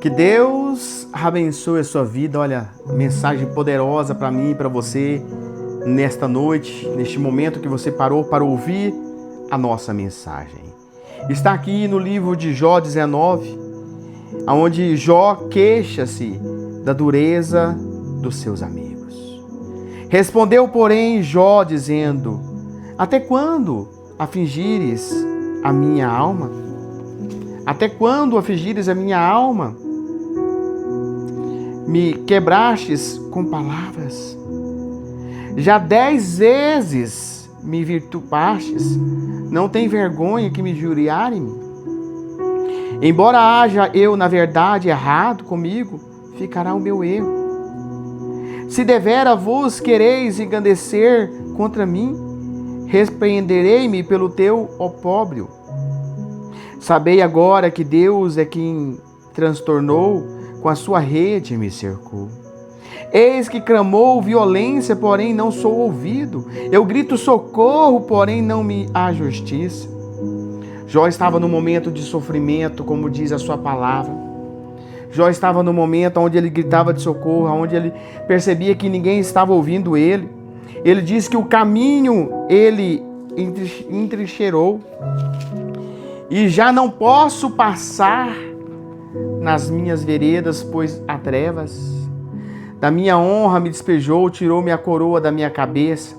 Que Deus abençoe a sua vida. Olha, mensagem poderosa para mim e para você nesta noite, neste momento que você parou para ouvir a nossa mensagem. Está aqui no livro de Jó 19, onde Jó queixa-se da dureza dos seus amigos. Respondeu, porém, Jó, dizendo: até quando afligires a minha alma? Até quando afligires a minha alma? Me quebrastes com palavras. Já 10 vezes me vitupastes. Não tem vergonha que me injuriarem-me? Embora haja eu, na verdade, errado comigo, ficará o meu erro. Se devera vos quereis engrandecer contra mim, repreenderei-me pelo teu opróbrio. Sabei agora que Deus é quem transtornou, com a sua rede me cercou. Eis que clamou violência, porém não sou ouvido. Eu grito socorro, porém não me há justiça. Jó estava no momento de sofrimento, como diz a sua palavra. Jó estava no momento onde ele gritava de socorro, onde ele percebia que ninguém estava ouvindo ele. Ele diz que o caminho ele entrincheirou e já não posso passar nas minhas veredas, pois há trevas. Da minha honra me despejou, tirou-me a coroa da minha cabeça.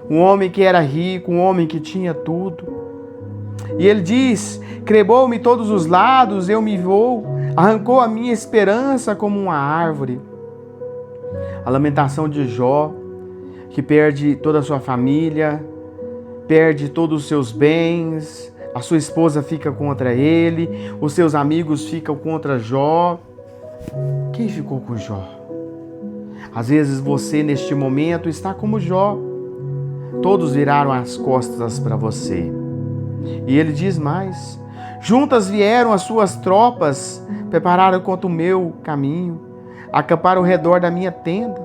Um homem que era rico, um homem que tinha tudo. E ele diz: crebou-me todos os lados, eu me vou, arrancou a minha esperança como uma árvore. A lamentação de Jó, que perde toda a sua família, perde todos os seus bens, a sua esposa fica contra ele, os seus amigos ficam contra Jó. Quem ficou com Jó? Às vezes você, neste momento, está como Jó. Todos viraram as costas para você. E ele diz mais: juntas vieram as suas tropas, prepararam contra o meu caminho, acamparam ao redor da minha tenda.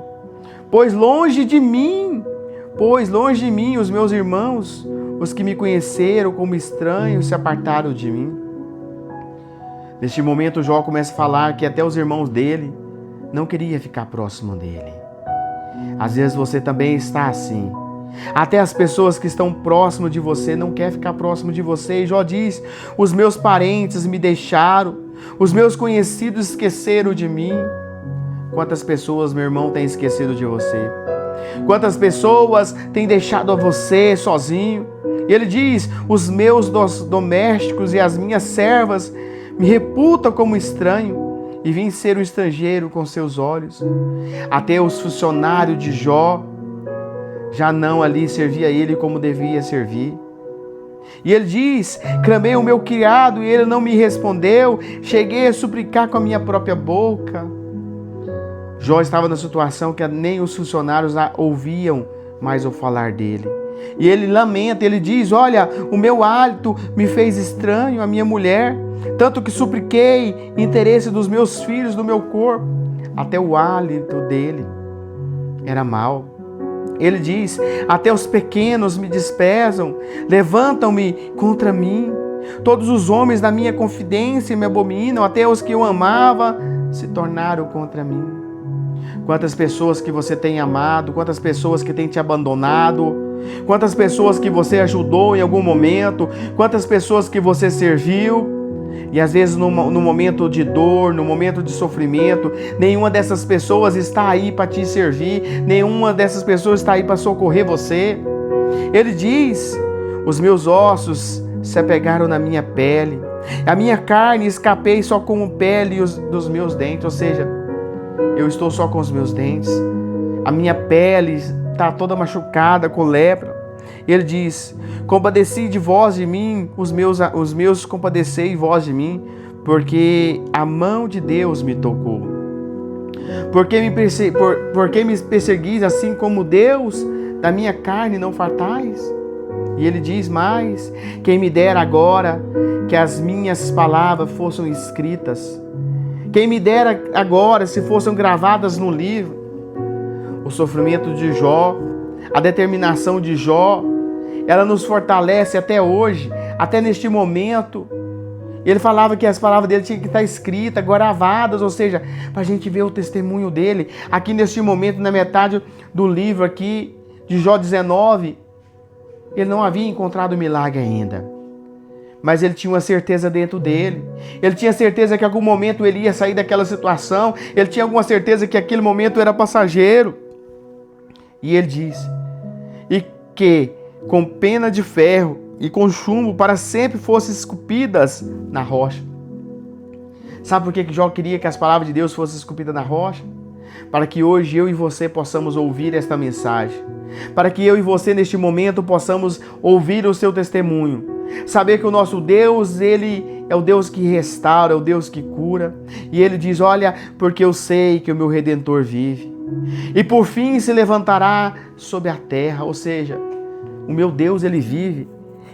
Pois longe de mim os meus irmãos, os que me conheceram como estranho, se apartaram de mim. Neste momento, Jó começa a falar que até os irmãos dele não queriam ficar próximo dele. Às vezes você também está assim. Até as pessoas que estão próximo de você não querem ficar próximo de você. E Jó diz: os meus parentes me deixaram, os meus conhecidos esqueceram de mim. Quantas pessoas, meu irmão, têm esquecido de você? Quantas pessoas têm deixado a você sozinho? E ele diz: os meus domésticos e as minhas servas me reputam como estranho, e vim ser um estrangeiro com seus olhos. Até os funcionários de Jó já não ali servia ele como devia servir. E ele diz: clamei o meu criado e ele não me respondeu, cheguei a suplicar com a minha própria boca. Jó estava na situação que nem os funcionários ouviam mais o falar dele. E ele lamenta, ele diz: olha, o meu hálito me fez estranho, a minha mulher, tanto que supliquei interesse dos meus filhos, do meu corpo, até o hálito dele era mau. Ele diz: até os pequenos me desprezam, levantam-me contra mim. Todos os homens da minha confidência me abominam, até os que eu amava se tornaram contra mim. Quantas pessoas que você tem amado, quantas pessoas que têm te abandonado, quantas pessoas que você ajudou em algum momento, quantas pessoas que você serviu, e às vezes no momento de dor, no momento de sofrimento, nenhuma dessas pessoas está aí para te servir, nenhuma dessas pessoas está aí para socorrer você. Ele diz: os meus ossos se apegaram na minha pele, a minha carne escapei só com a pele dos meus dentes, ou seja, eu estou só com os meus dentes, a minha pele está toda machucada com lepra. Ele diz: compadeci de vós de mim, os meus compadecei vós de mim, porque a mão de Deus me tocou. Porque me perseguis assim como Deus, da minha carne não fartais? E ele diz mais: quem me dera agora que as minhas palavras fossem escritas, quem me dera agora se fossem gravadas no livro. O sofrimento de Jó, a determinação de Jó, ela nos fortalece até hoje, até neste momento. Ele falava que as palavras dele tinham que estar escritas, gravadas, ou seja, para a gente ver o testemunho dele. Aqui neste momento, na metade do livro aqui, de Jó 19, ele não havia encontrado o milagre ainda. Mas ele tinha uma certeza dentro dele. Ele tinha certeza que em algum momento ele ia sair daquela situação. Ele tinha alguma certeza que aquele momento era passageiro. E ele diz, e que com pena de ferro e com chumbo para sempre fossem esculpidas na rocha. Sabe por que Jó queria que as palavras de Deus fossem esculpidas na rocha? Para que hoje eu e você possamos ouvir esta mensagem. Para que eu e você neste momento possamos ouvir o seu testemunho. Saber que o nosso Deus, Ele é o Deus que restaura, é o Deus que cura. E Ele diz, olha, porque eu sei que o meu Redentor vive. E por fim se levantará sobre a terra. Ou seja, o meu Deus, Ele vive.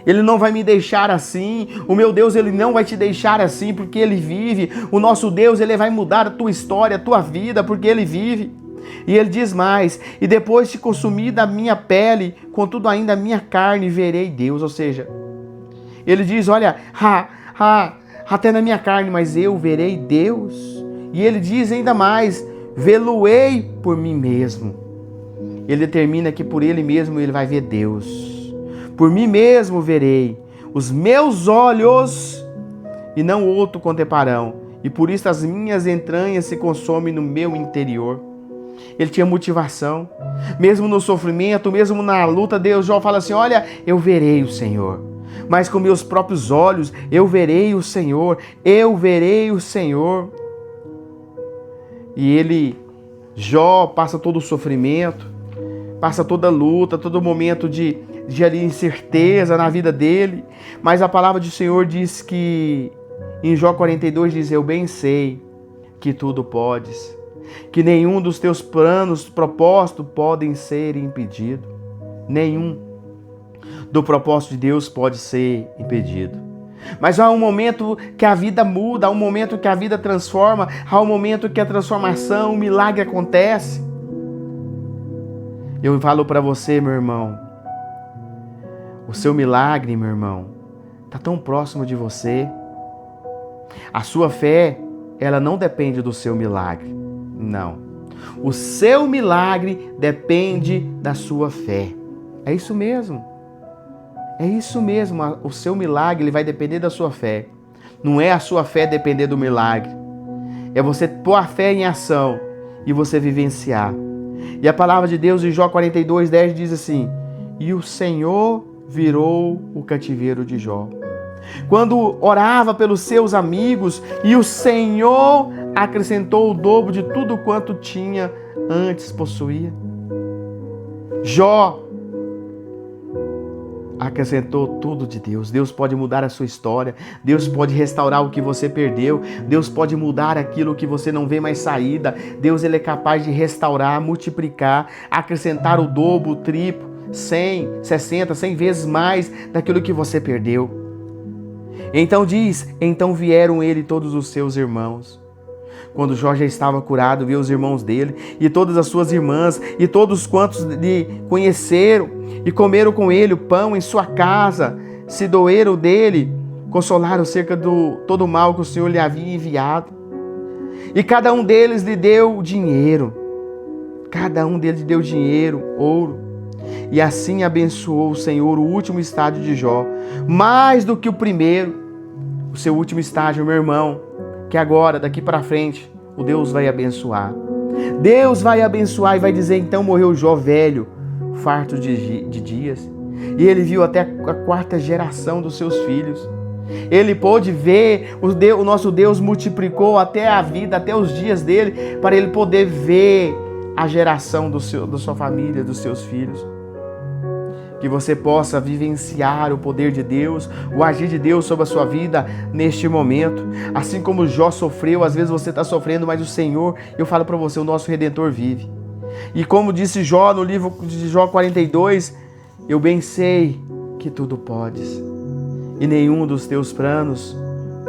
Ele não vai me deixar assim. O meu Deus, Ele não vai te deixar assim porque Ele vive. O nosso Deus, Ele vai mudar a tua história, a tua vida, porque Ele vive. E Ele diz mais, e depois de consumida a minha pele, contudo ainda a minha carne, verei Deus. Ou seja, Ele diz, olha, até na minha carne, mas eu verei Deus. E Ele diz ainda mais, vê-lo-ei por mim mesmo. Ele determina que por Ele mesmo Ele vai ver Deus. Por mim mesmo verei, os meus olhos e não outro contemplarão. E por isso as minhas entranhas se consomem no meu interior. Ele tinha motivação. Mesmo no sofrimento, mesmo na luta, Jó fala assim, olha, eu verei o Senhor. Mas com meus próprios olhos, eu verei o Senhor. Eu verei o Senhor. E Jó passa todo o sofrimento, passa toda a luta, todo momento de incerteza na vida dele. Mas a palavra do Senhor diz que, em Jó 42, diz, eu bem sei que tudo podes, que nenhum dos teus planos, propósitos podem ser impedido. Nenhum do propósito de Deus pode ser impedido. Mas há um momento que a vida muda, há um momento que a vida transforma, há um momento que a transformação, o milagre acontece. Eu falo para você, meu irmão, o seu milagre, meu irmão, está tão próximo de você. A sua fé, ela não depende do seu milagre. Não. O seu milagre depende da sua fé. É isso mesmo. É isso mesmo. O seu milagre, ele vai depender da sua fé. Não é a sua fé depender do milagre. É você pôr a fé em ação e você vivenciar. E a palavra de Deus em Jó 42:10 diz assim, e o Senhor virou o cativeiro de Jó. Quando orava pelos seus amigos, e o Senhor acrescentou o dobro de tudo quanto tinha antes possuía. Jó acrescentou tudo de Deus. Deus pode mudar a sua história. Deus pode restaurar o que você perdeu. Deus pode mudar aquilo que você não vê mais saída. Deus, ele é capaz de restaurar, multiplicar, acrescentar o dobro, o triplo, 100, 60, 100 vezes mais daquilo que você perdeu. Então diz, então vieram ele todos os seus irmãos. Quando Jó já estava curado, viu os irmãos dele e todas as suas irmãs e todos quantos lhe conheceram e comeram com ele o pão em sua casa, se doeram dele, consolaram cerca do todo o mal que o Senhor lhe havia enviado. E cada um deles lhe deu dinheiro. Cada um deles lhe deu dinheiro, ouro. E assim abençoou o Senhor o último estágio de Jó, mais do que o primeiro. O seu último estágio, meu irmão, que agora, daqui para frente, o Deus vai abençoar. Deus vai abençoar e vai dizer, então morreu Jó velho, farto de dias. E ele viu até a quarta geração dos seus filhos. Ele pôde ver, o nosso Deus multiplicou até a vida, até os dias dele, para ele poder ver a geração da sua família, dos seus filhos. Que você possa vivenciar o poder de Deus, o agir de Deus sobre a sua vida neste momento. Assim como Jó sofreu, às vezes você está sofrendo, mas o Senhor, eu falo para você, o nosso Redentor vive. E como disse Jó no livro de Jó 42, eu bem sei que tudo podes, e nenhum dos teus planos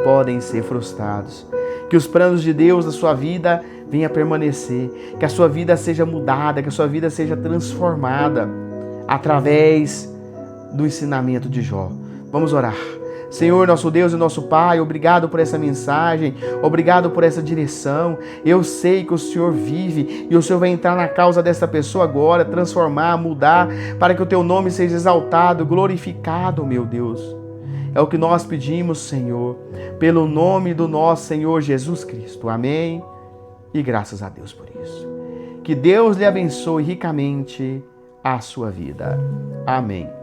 podem ser frustrados. Que os planos de Deus na sua vida venham a permanecer, que a sua vida seja mudada, que a sua vida seja transformada através do ensinamento de Jó. Vamos orar. Senhor, nosso Deus e nosso Pai, obrigado por essa mensagem, obrigado por essa direção. Eu sei que o Senhor vive e o Senhor vai entrar na causa dessa pessoa agora, transformar, mudar, para que o teu nome seja exaltado, glorificado, meu Deus. É o que nós pedimos, Senhor, pelo nome do nosso Senhor Jesus Cristo. Amém. E graças a Deus por isso. Que Deus lhe abençoe ricamente a sua vida. Amém.